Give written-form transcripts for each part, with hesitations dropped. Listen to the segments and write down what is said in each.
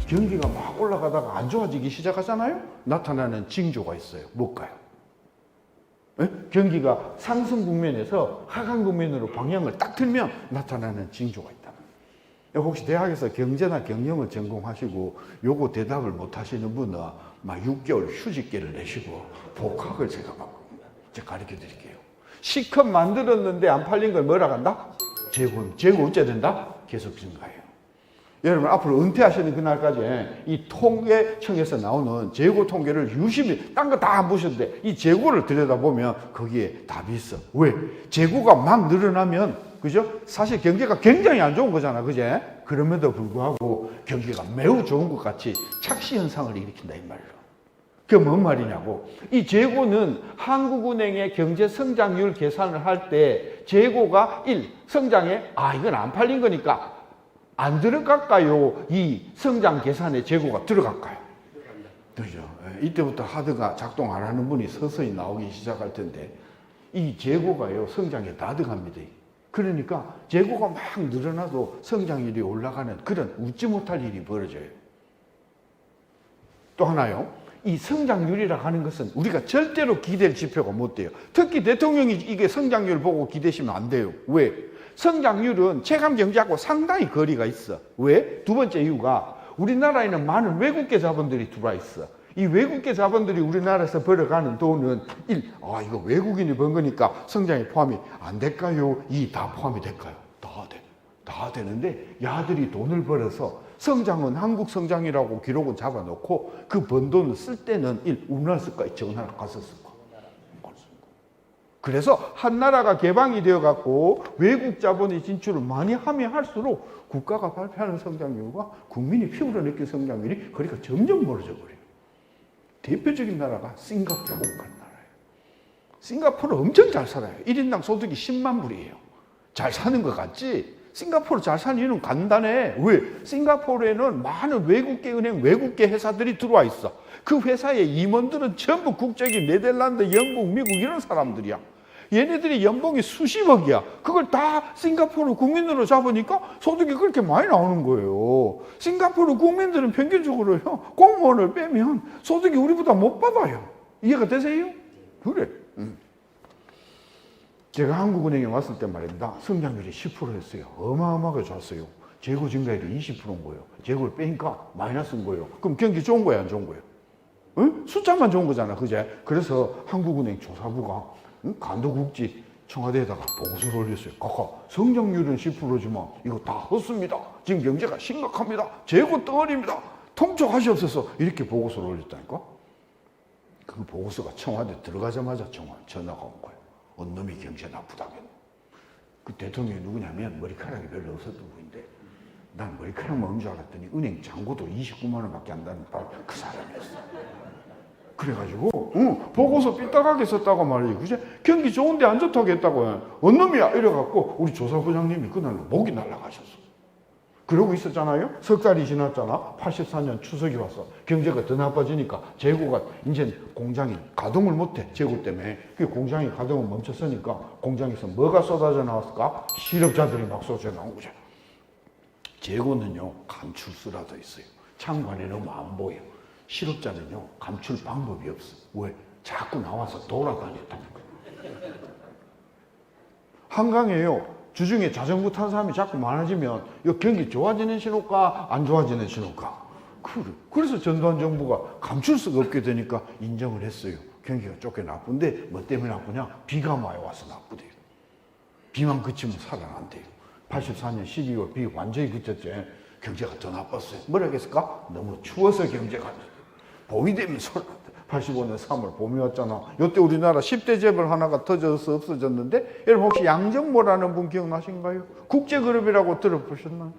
경기가 막 올라가다가 안 좋아지기 시작하잖아요. 나타나는 징조가 있어요. 뭘까요? 에? 경기가 상승 국면에서 하강 국면으로 방향을 딱 틀면 나타나는 징조가 있다. 혹시 대학에서 경제나 경영을 전공하시고 요거 대답을 못 하시는 분은 막 6개월 휴직계를 내시고 복학을 제가 가르쳐 드릴게요. C컵 만들었는데 안 팔린 걸 뭐라 한다? 재고 어째 된다? 계속 증가해요. 여러분 앞으로 은퇴하시는 그날까지 이 통계청에서 나오는 재고 통계를 유심히 딴 거 다 안 보셨는데 이 재고를 들여다보면 거기에 답이 있어. 왜? 재고가 막 늘어나면 그죠? 사실 경제가 굉장히 안 좋은 거잖아. 그제? 그럼에도 불구하고 경기가 매우 좋은 것 같이 착시 현상을 일으킨다 이 말이에요. 그게 뭔 말이냐고. 이 재고는 한국은행의 경제 성장률 계산을 할 때 재고가 1. 성장에 이건 안 팔린 거니까 안 들어갈까요? 이 성장 계산에 재고가 들어갈까요? 그죠? 이때부터 하드가 작동 안 하는 분이 서서히 나오기 시작할 텐데 이 재고가요 성장에 다 들어갑니다. 그러니까 재고가 막 늘어나도 성장률이 올라가는 그런 웃지 못할 일이 벌어져요. 또 하나요. 이 성장률이라 하는 것은 우리가 절대로 기댈 지표가 못 돼요. 특히 대통령이 이게 성장률 보고 기대시면 안 돼요. 왜? 성장률은 체감 경제하고 상당히 거리가 있어. 왜? 두 번째 이유가 우리나라에는 많은 외국계 자본들이 들어와 있어. 이 외국계 자본들이 우리나라에서 벌어가는 돈은 이거 외국인이 번 거니까 성장에 포함이 안 될까요? 다 포함이 될까요? 다 돼. 다 되는데 야들이 돈을 벌어서 성장은 한국 성장이라고 기록은 잡아놓고 그 번 돈을 쓸 때는 우리나라 쓸까 저 나라 가서 쓸까. 그래서 한 나라가 개방이 되어갖고 외국 자본의 진출을 많이 하면 할수록 국가가 발표하는 성장률과 국민이 피부로 느낀 성장률이 거리가 점점 멀어져 버려요. 대표적인 나라가 싱가포르 나라예요. 싱가포르 엄청 잘 살아요. 1인당 소득이 10만 불이에요. 잘 사는 것 같지? 싱가포르 잘 사는 이유는 간단해. 왜? 싱가포르에는 많은 외국계 은행, 외국계 회사들이 들어와 있어. 그 회사의 임원들은 전부 국적이 네덜란드, 영국, 미국 이런 사람들이야. 얘네들이 연봉이 수십억이야. 그걸 다 싱가포르 국민으로 잡으니까 소득이 그렇게 많이 나오는 거예요. 싱가포르 국민들은 평균적으로요, 공무원을 빼면 소득이 우리보다 못 받아요. 이해가 되세요? 그래. 제가 한국은행에 왔을 때 말입니다. 성장률이 10%였어요. 어마어마하게 좋았어요. 재고 증가율이 20%인 거예요. 재고를 빼니까 마이너스인 거예요. 그럼 경기 좋은 거예요, 안 좋은 거예요? 응? 숫자만 좋은 거잖아, 그제? 그래서 한국은행 조사부가 간도국지 청와대에다가 보고서를 올렸어요. 각하, 성장률은 10%지만 이거 다 헛습니다. 지금 경제가 심각합니다. 재고 덩어리입니다. 통촉하시옵소서. 이렇게 보고서를 올렸다니까. 그 보고서가 청와대 들어가자마자 전화가 온 거예요. 놈이 경제 나쁘다고. 그 대통령이 누구냐면 머리카락이 별로 없었던 분인데 난 머리카락만 없는 줄 알았더니 은행 잔고도 29만 원밖에 안 되는 바로 그 사람이었어. 그래가지고 보고서 삐딱하게 썼다고 말이지. 그죠? 경기 좋은데 안 좋다고 했다고. 놈이야 이래갖고 우리 조사부장님이 그날 목이 날아가셨어. 그러고 있었잖아요. 석 달이 지났잖아. 84년 추석이 왔어. 경제가 더 나빠지니까 재고가 이제 공장이 가동을 못해. 재고 때문에. 그 공장이 가동을 멈췄으니까 공장에서 뭐가 쏟아져 나왔을까? 실업자들이 막 쏟아져 나온 거죠. 재고는요 감출수라 돼 있어요. 창관에 넣으면 안 보여. 실업자는요 감출 방법이 없어. 왜? 자꾸 나와서 돌아다녔다니까. 한강에요 주중에 자전거 탄 사람이 자꾸 많아지면 이 경기 좋아지는 신호가 안 좋아지는 신호가. 그래서 전두환 정부가 감출 수가 없게 되니까 인정을 했어요. 경기가 좁게 나쁜데 뭐 때문에 나쁘냐? 비가 많이 와서 나쁘대요. 비만 그치면 살아난대요. 84년 12월 비 완전히 그쳤지. 경제가 더 나빴어요. 뭐라 했을까? 너무 추워서 경제가 봄이 되면 살아난다. 85년 3월 봄이 왔잖아. 이때 우리나라 10대 재벌 하나가 터져서 없어졌는데 여러분 혹시 양정모라는 분 기억나신가요? 국제그룹이라고 들어보셨나요?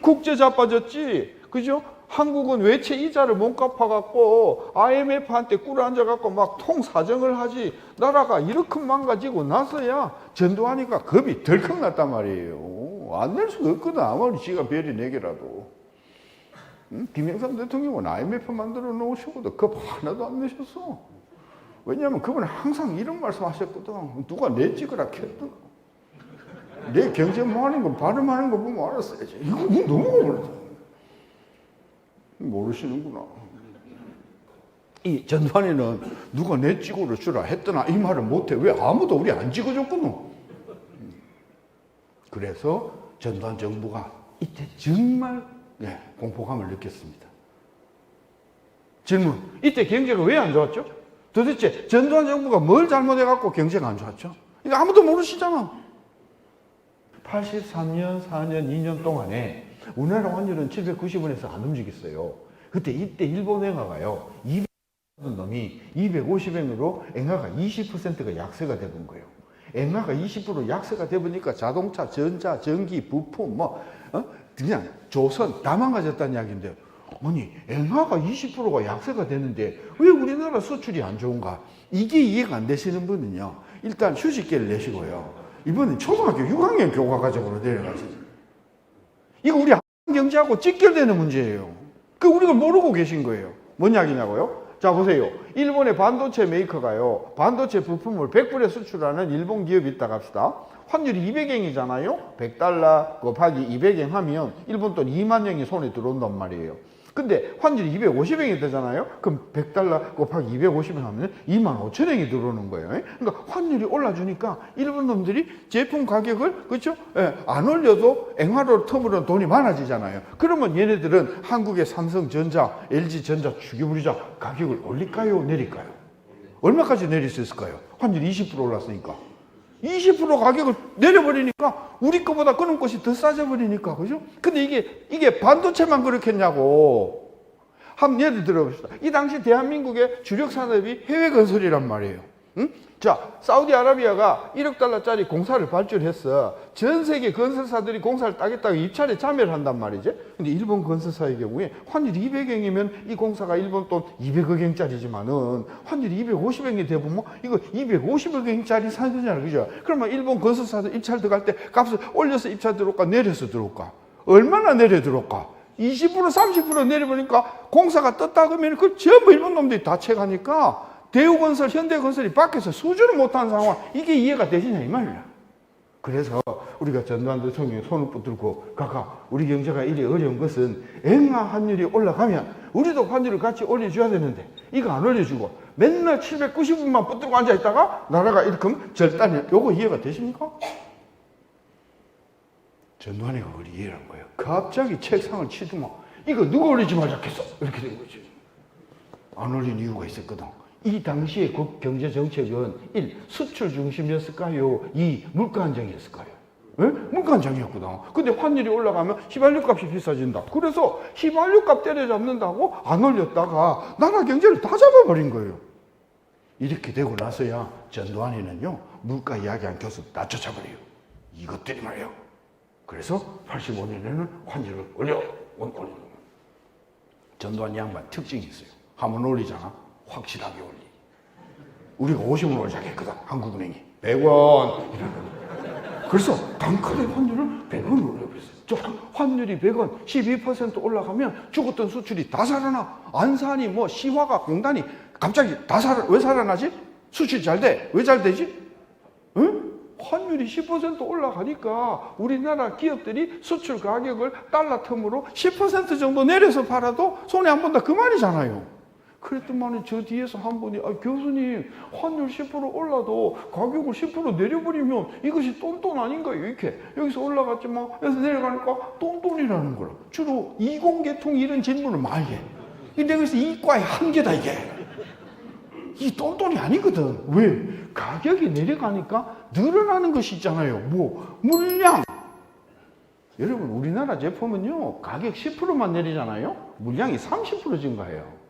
국제 자빠졌지. 그죠? 한국은 외채 이자를 못 갚아갖고 IMF한테 꿇어앉아갖고 막 통사정을 하지. 나라가 이렇게 망가지고 나서야 전두환이가 겁이 덜컥 났단 말이에요. 안 낼 수가 없거든. 아무리 지가 별이 4개라도. 김영삼 대통령은 IMF 만들어 놓으시고도 겁 하나도 안 내셨어. 왜냐하면 그분은 항상 이런 말씀 하셨거든. 누가 내 찍으라 했더라. 내 경제 뭐 하는 거 발음하는 거 보면 알았어야지. 이거 너무 어렵다. 모르시는구나. 이 전두환이는 누가 내 찍어를 주라 했더나 이 말을 못해. 왜 아무도 우리 안 찍어줬구나. 그래서 전두환 정부가 이때 정말 공포감을 느꼈습니다. 질문, 이때 경제가 왜 안 좋았죠? 도대체 전두환 정부가 뭘 잘못해갖고 경제가 안 좋았죠? 이거 아무도 모르시잖아. 83년, 4년, 2년 동안에 우리나라 환율은 790원에서 안 움직였어요. 이때 일본 엔화가요, 200원 놈이 250원으로 엔화가 20%가 약세가 되는 거예요. 엔화가 20% 약세가 되보니까 자동차, 전자, 전기, 부품, 그냥 조선 다 망가졌다는 이야기인데요. 아니, 엔화가 20%가 약세가 되는데 왜 우리나라 수출이 안 좋은가? 이게 이해가 안 되시는 분은요, 일단 휴직계를 내시고요. 이번엔 초등학교 6학년 교과과정으로 내려가시죠. 이거 우리 경제하고 직결되는 문제예요. 우리가 모르고 계신 거예요. 뭔 이야기냐고요? 자, 보세요. 일본의 반도체 메이커가요, 반도체 부품을 100불에 수출하는 일본 기업이 있다고 합시다. 환율이 200엔이잖아요? 100달러 곱하기 200엔 하면 일본 돈 2만 엔이 손에 들어온단 말이에요. 근데 환율이 250엔이 되잖아요? 그럼 100달러 곱하기 250엔 하면 2만 5천 엔이 들어오는 거예요. 그러니까 환율이 올라주니까 일본 놈들이 제품 가격을, 그렇죠? 안 올려도 엔화로 텀으로 돈이 많아지잖아요. 그러면 얘네들은 한국의 삼성전자, LG전자, 주기부리자 가격을 올릴까요? 내릴까요? 얼마까지 내릴 수 있을까요? 환율이 20% 올랐으니까. 20% 가격을 내려버리니까 우리 거보다 그런 것이 더 싸져버리니까, 그죠? 근데 이게 반도체만 그렇겠냐고. 한번 예를 들어봅시다. 이 당시 대한민국의 주력 산업이 해외 건설이란 말이에요. 응? 자, 사우디아라비아가 1억 달러짜리 공사를 발주했어. 전 세계 건설사들이 공사를 따겠다고 입찰에 참여를 한단 말이지. 근데 일본 건설사의 경우에 환율이 200엔이면 이 공사가 일본 돈 200억엔짜리지만은 환율이 250엔이 되면 이거 250억엔짜리 사잖아요. 그죠? 그러면 일본 건설사들 입찰 들어갈 때 값을 올려서 입찰 들어올까? 내려서 들어올까? 얼마나 내려 들어올까? 20% 30% 내려보니까 공사가 떴다 그러면 그 전부 일본 놈들이 다 채가니까 대우건설, 현대건설이 밖에서 수주를 못하는 상황, 이게 이해가 되시냐 이 말이야. 그래서 우리가 전두환 대통령이 손을 붙들고 각각 우리 경제가 이리 어려운 것은 엔화 환율이 올라가면 우리도 환율을 같이 올려줘야 되는데 이거 안 올려주고 맨날 790원만 붙들고 앉아있다가 나라가 이렇게 절단이야. 요거 이해가 되십니까? 전두환이가 그걸 이해한 거예요. 갑자기 책상을 치더만 이거 누가 올리지 말자겠어? 이렇게 된 거지. 안 올린 이유가 있었거든. 이 당시의 경제정책은 1. 수출 중심이었을까요? 2. 물가 안정이었을까요? 네? 물가 안정이었거든. 근데 환율이 올라가면 휘발유 값이 비싸진다. 그래서 휘발유 값 때려잡는다고 안 올렸다가 나라 경제를 다 잡아버린 거예요. 이렇게 되고 나서야 전두환이는요, 물가 이야기한 교수 다 쫓아버려요. 이것들이 말이에요. 그래서 85년에는 환율을 올려. 전두환 양반 특징이 있어요. 한번 올리잖아. 확실하게 올리. 우리가 50원 올리자겠거든. 한국은행이 100원. 그래서 단칼에 환율을 100원 올려버렸어요. 저 환율이 100원, 12% 올라가면 죽었던 수출이 다 살아나. 안산이 뭐 시화가 공단이 갑자기 다 왜 살아나지? 수출이 잘 돼. 왜 잘 되지? 응? 환율이 10% 올라가니까 우리나라 기업들이 수출 가격을 달러 텀으로 10% 정도 내려서 팔아도 손해 안 본다. 그 말이잖아요. 그랬더니 저 뒤에서 한 분이 교수님 환율 10% 올라도 가격을 10% 내려버리면 이것이 똔똔 아닌가요? 이렇게 여기서 올라갔지만 여기서 내려가니까 똔똔이라는 거라. 주로 이공계통 이런 질문을 많이 해. 근데 여기서 이과의 한계다 이게. 이 똔똔이 아니거든. 왜? 가격이 내려가니까 늘어나는 것이 있잖아요. 뭐 물량. 여러분 우리나라 제품은요 가격 10%만 내리잖아요. 물량이 30% 증가해요.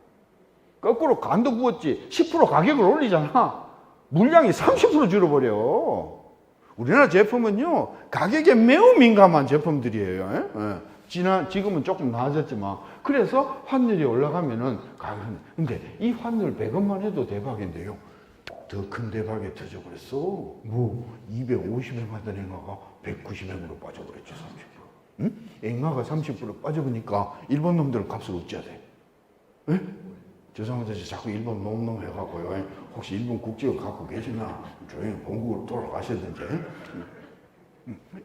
거꾸로 간도 구웠지 10% 가격을 올리잖아. 물량이 30% 줄어버려. 우리나라 제품은요 가격에 매우 민감한 제품들이에요. 지금은 조금 나아졌지만 그래서 환율이 올라가면은 가격은. 근데 이 환율 100원만 해도 대박인데요. 더 큰 대박이 터져버렸어. 뭐 250원 하던 엔화가 190원으로 빠져버렸죠. 30%. 응? 엔화가 30% 빠져보니까 일본 놈들은 값을 어찌해야 돼? 에? 죄송한데 자꾸 일본 놈놈 해갖고요. 혹시 일본 국적을 갖고 계시나 조용히 본국으로 돌아가셨는지.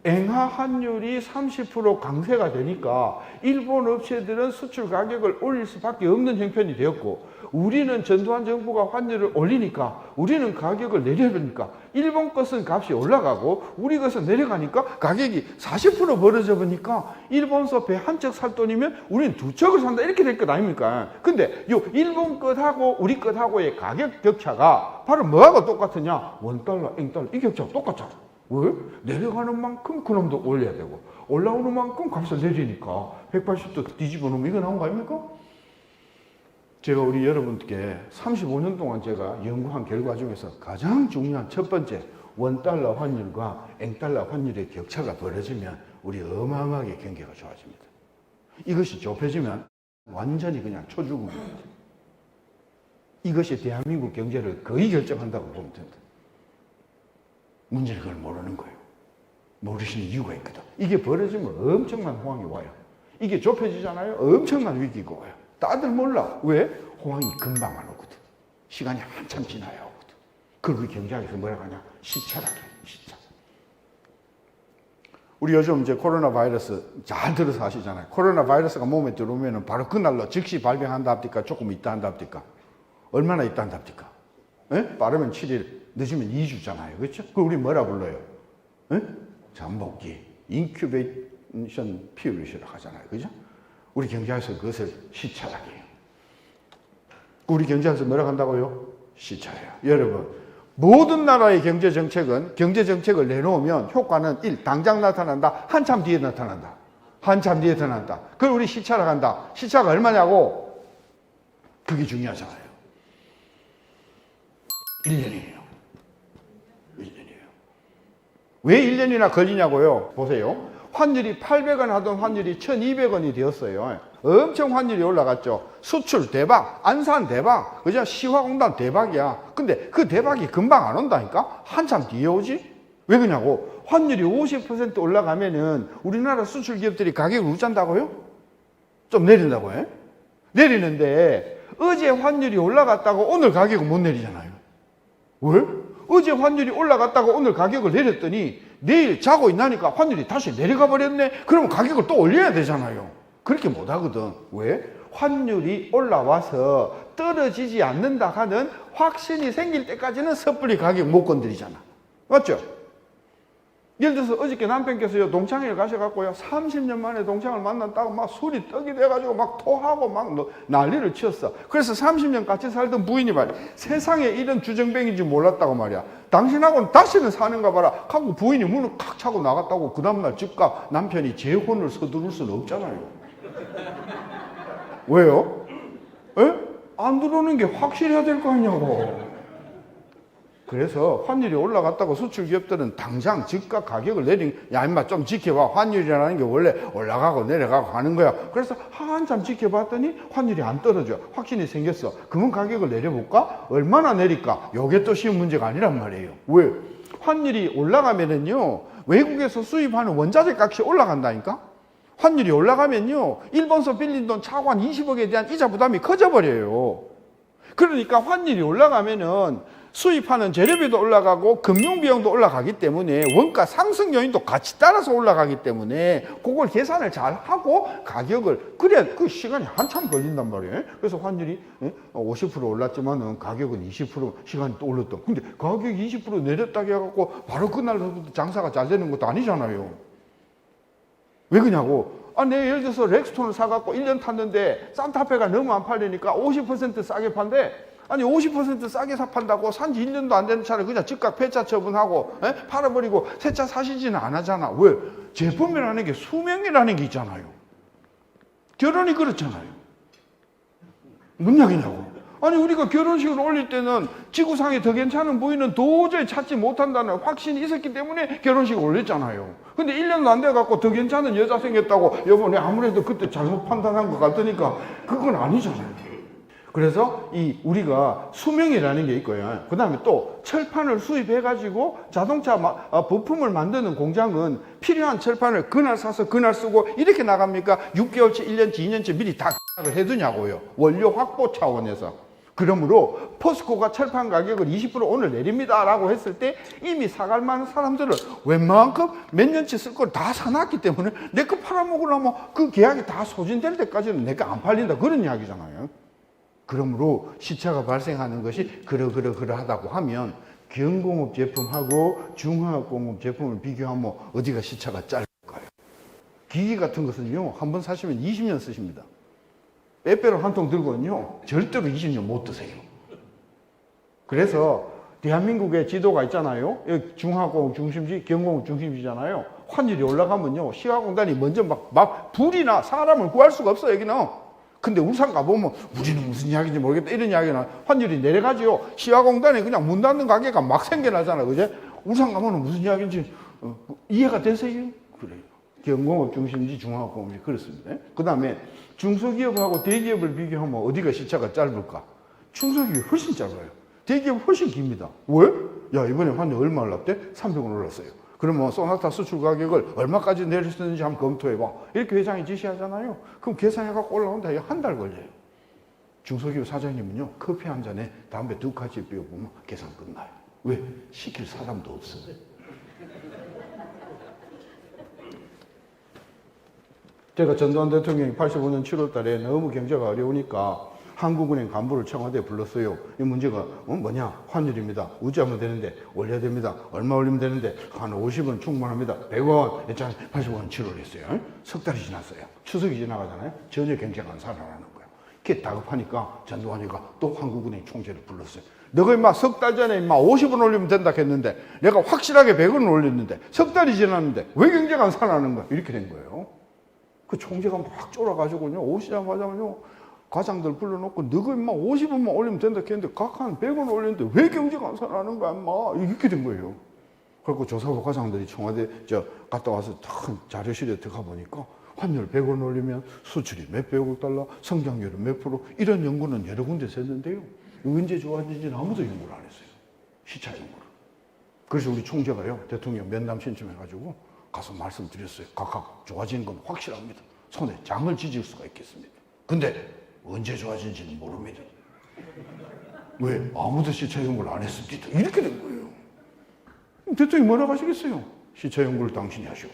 엔화 환율이 30% 강세가 되니까 일본 업체들은 수출 가격을 올릴 수밖에 없는 형편이 되었고, 우리는 전두환 정부가 환율을 올리니까 우리는 가격을 내려버리니까 일본 것은 값이 올라가고 우리 것은 내려가니까 가격이 40% 벌어져 보니까 일본서 배 한 척 살 돈이면 우리는 두 척을 산다, 이렇게 될 것 아닙니까? 근데 요 일본 것하고 우리 것하고의 가격 격차가 바로 뭐하고 똑같으냐? 원달러, 앵달러, 이 격차가 똑같잖아. 왜? 내려가는 만큼 그놈도 올려야 되고 올라오는 만큼 값을 내리니까 180도 뒤집어 놓으면 이거 나온 거 아닙니까? 제가 우리 여러분께 35년 동안 제가 연구한 결과 중에서 가장 중요한 첫 번째, 원달러 환율과 앵달러 환율의 격차가 벌어지면 우리 어마어마하게 경기가 좋아집니다. 이것이 좁혀지면 완전히 그냥 초죽음입니다. 이것이 대한민국 경제를 거의 결정한다고 보면 됩니다. 문제는 그걸 모르는 거예요. 모르시는 이유가 있거든. 이게 벌어지면 엄청난 호황이 와요. 이게 좁혀지잖아요. 엄청난 위기가 와요. 다들 몰라. 왜? 호황이 금방 안 오거든. 시간이 한참 지나야 오거든. 그 경제학에서 뭐라고 하냐? 시차라고 해요. 시차. 우리 요즘 이제 코로나 바이러스 잘 들어서 아시잖아요. 코로나 바이러스가 몸에 들어오면 바로 그날로 즉시 발병한다 합니까? 조금 있다 한다 합니까? 얼마나 있다 한다 합니까? 예? 빠르면 7일, 늦으면 2주잖아요. 그렇죠? 그걸 우리 뭐라 불러요? 예? 잠복기, 인큐베이션 피리어드라고 하잖아요. 그죠? 우리 경제학에서 그것을 시차라고 해요. 우리 경제학에서 뭐라고 한다고요? 시차예요. 여러분, 모든 나라의 경제 정책을 내놓으면 효과는 1. 당장 나타난다. 한참 뒤에 나타난다. 한참 뒤에 나타난다. 그걸 우리 시차라고 한다. 시차가 얼마냐고? 그게 중요하잖아요. 1년이에요. 1년이에요. 왜 1년이나 걸리냐고요? 보세요. 환율이 800원 하던 환율이 1200원이 되었어요. 엄청 환율이 올라갔죠. 수출 대박, 안산 대박, 그죠? 시화공단 대박이야. 근데 그 대박이 금방 안 온다니까? 한참 뒤에 오지? 왜 그러냐고? 환율이 50% 올라가면은 우리나라 수출 기업들이 가격을 웃잔다고요? 좀 내린다고요? 내리는데 어제 환율이 올라갔다고 오늘 가격은 못 내리잖아요. 왜? 어제 환율이 올라갔다가 오늘 가격을 내렸더니 내일 자고 있나니까 환율이 다시 내려가 버렸네? 그러면 가격을 또 올려야 되잖아요. 그렇게 못 하거든. 왜? 환율이 올라와서 떨어지지 않는다 하는 확신이 생길 때까지는 섣불리 가격 못 건드리잖아. 맞죠? 예를 들어서 어저께 남편께서요, 동창회를 가셔갖고요, 30년 만에 동창을 만났다고 막 술이 떡이 돼가지고 막 토하고 막 난리를 치었어. 그래서 30년 같이 살던 부인이 말이야, 세상에 이런 주정뱅인지 몰랐다고 말이야. 당신하고는 다시는 사는가 봐라 하고 부인이 문을 칵 차고 나갔다고. 그 다음날 즉각 남편이 재혼을 서두를 수는 없잖아요. 왜요? 에? 안 들어오는 게 확실해야 될 거 아니냐고. 그래서 환율이 올라갔다고 수출 기업들은 당장 즉각 가격을 야 임마 좀 지켜봐. 환율이라는 게 원래 올라가고 내려가고 하는 거야. 그래서 한참 지켜봤더니 환율이 안 떨어져. 확신이 생겼어. 그러면 가격을 내려볼까? 얼마나 내릴까? 요게 또 쉬운 문제가 아니란 말이에요. 왜? 환율이 올라가면은요, 외국에서 수입하는 원자재 값이 올라간다니까? 환율이 올라가면요, 일본서 빌린 돈 차고 한 20억에 대한 이자 부담이 커져버려요. 그러니까 환율이 올라가면은 수입하는 재료비도 올라가고 금융비용도 올라가기 때문에 원가 상승 요인도 같이 따라서 올라가기 때문에 그걸 계산을 잘 하고 가격을, 그래야 그 시간이 한참 걸린단 말이에요. 그래서 환율이 50% 올랐지만은 가격은 20% 시간이 또 올랐다. 근데 가격이 20% 내렸다고 해갖고 바로 그날부터 장사가 잘 되는 것도 아니잖아요. 왜 그러냐고? 내 예를 들어서 렉스톤을 사갖고 1년 탔는데 산타페가 너무 안 팔리니까 50% 싸게 판대. 아니 50% 싸게 판다고 산지 1년도 안 되는 차를 그냥 즉각 폐차 처분하고 팔아버리고 새 차 사시지는 안 하잖아. 왜? 제품이라는 게 수명이라는 게 있잖아요. 결혼이 그렇잖아요. 뭔 이야기냐고. 아니 우리가 결혼식을 올릴 때는 지구상에 더 괜찮은 부인은 도저히 찾지 못한다는 확신이 있었기 때문에 결혼식을 올렸잖아요. 근데 1년도 안 돼갖고 더 괜찮은 여자 생겼다고 여보네 아무래도 그때 잘못 판단한 것 같으니까 그건 아니잖아요. 그래서 우리가 수명이라는 게 있고요. 그 다음에 또 철판을 수입해가지고 자동차 부품을 만드는 공장은 필요한 철판을 그날 사서 그날 쓰고 이렇게 나갑니까? 6개월치, 1년치, 2년치 미리 다 해두냐고요. 원료 확보 차원에서. 그러므로 포스코가 철판 가격을 20% 오늘 내립니다 라고 했을 때 이미 사갈 만한 사람들은 웬만큼 몇 년치 쓸 걸 다 사놨기 때문에 내 거 팔아먹으려면 그 계약이 다 소진될 때까지는 내 거 안 팔린다 그런 이야기잖아요. 그러므로 시차가 발생하는 것이 그러하다고 하면 경공업 제품하고 중화학공업 제품을 비교하면 어디가 시차가 짧을까요? 기기 같은 것은요, 한번 사시면 20년 쓰십니다. 빼빼로 한 통 들고는요, 절대로 20년 못 드세요. 그래서 대한민국의 지도가 있잖아요. 여기 중화공업 중심지, 경공업 중심지잖아요. 환율이 올라가면요, 시가공단이 먼저 막 불이나 사람을 구할 수가 없어요, 여기는. 근데 울산 가보면 우리는 무슨 이야기인지 모르겠다 이런 이야기나 환율이 내려가지요. 시가공단에 그냥 문 닫는 가게가 막 생겨나잖아, 그제? 울산 가면 무슨 이야기인지 이해가 되세요? 그래요. 경공업 중심지, 중화공업이 그렇습니다. 그 다음에 중소기업하고 대기업을 비교하면 어디가 시차가 짧을까? 중소기업이 훨씬 짧아요. 대기업이 훨씬 깁니다. 왜? 야, 이번에 환율 얼마 올랐대? 300원 올랐어요. 그러면 소나타 수출 가격을 얼마까지 내렸는지 한번 검토해봐. 이렇게 회장이 지시하잖아요. 그럼 계산해갖고 올라온다. 한 달 걸려요. 중소기업 사장님은요, 커피 한 잔에 담배 2가지 피워보면 계산 끝나요. 왜? 시킬 사람도 없어요. 제가 전두환 대통령이 85년 7월 달에 너무 경제가 어려우니까 한국은행 간부를 청와대에 불렀어요. 이 문제가 뭐냐? 환율입니다. 우지하면 되는데 올려야 됩니다. 얼마 올리면 되는데 한 50원 충분합니다. 100원 했잖아요. 85원 7월 했어요. 석 달이 지났어요. 추석이 지나가잖아요. 전혀 경제가 안 살아나는 거예요. 그게 다급하니까 전두환이가 또 한국은행 총재를 불렀어요. 너가 임마 석 달 전에 임마 50원 올리면 된다 했는데 내가 확실하게 100원 올렸는데 석 달이 지났는데 왜 경제가 안 살아나는 거야? 이렇게 된 거예요. 그 총재가 막 쫄아가지고요. 오시자마자요. 과장들 불러놓고 너가 임마 50원만 올리면 된다 했는데 각 한 100원 올렸는데 왜 경제가 안 살아나는 거야 임마 이렇게 된 거예요. 그리고 조사부 과장들이 청와대 갔다 와서 탁 자료실에 들어가 보니까 환율 100원 올리면 수출이 몇백억 달러, 성장률은 몇 프로 이런 연구는 여러 군데서 했는데요. 언제 좋아지는지는 아무도 연구를 안 했어요. 시차 연구를. 그래서 우리 총재가요 대통령 면담 신청해가지고 가서 말씀드렸어요. 각각 좋아지는 건 확실합니다. 손에 장을 지질 수가 있겠습니다. 근데 언제 좋아진지는 모릅니다. 왜? 아무도 시차 연구를 안 했습니다. 이렇게 된 거예요. 대통령이 뭐라고 하시겠어요? 시차 연구를 당신이 하시고.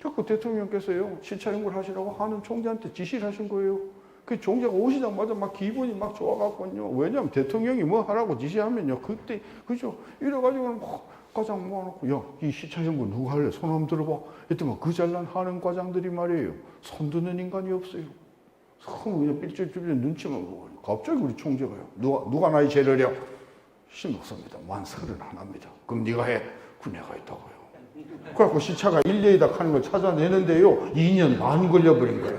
자꾸 대통령께서요, 시차 연구를 하시라고 하는 총재한테 지시를 하신 거예요. 그 총재가 오시자마자 막 기분이 막 좋아갖고요. 왜냐면 대통령이 뭐 하라고 지시하면요. 그때, 그죠? 이래가지고는 막 과장 모아놓고, 야, 이 시차 연구 누가 할래? 손 한번 들어봐. 했더니 그 잘난 하는 과장들이 말이에요. 손 드는 인간이 없어요. 그냥 삐쩍삐쩍 눈치만 보고 갑자기 우리 총재가요. 누가 나이 제일 어려? 신목사입니다. 만 31입니다. 그럼 네가 해? 그 내가 했다고요. 그래갖고 시차가 1년이다 하는 걸 찾아내는데요. 2년 반 걸려버린 거예요.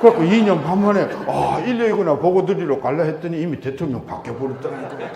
그래갖고 2년 반 만에 1년이구나 보고 드리러 갈라 했더니 이미 대통령 바뀌어버렸다는 거예요.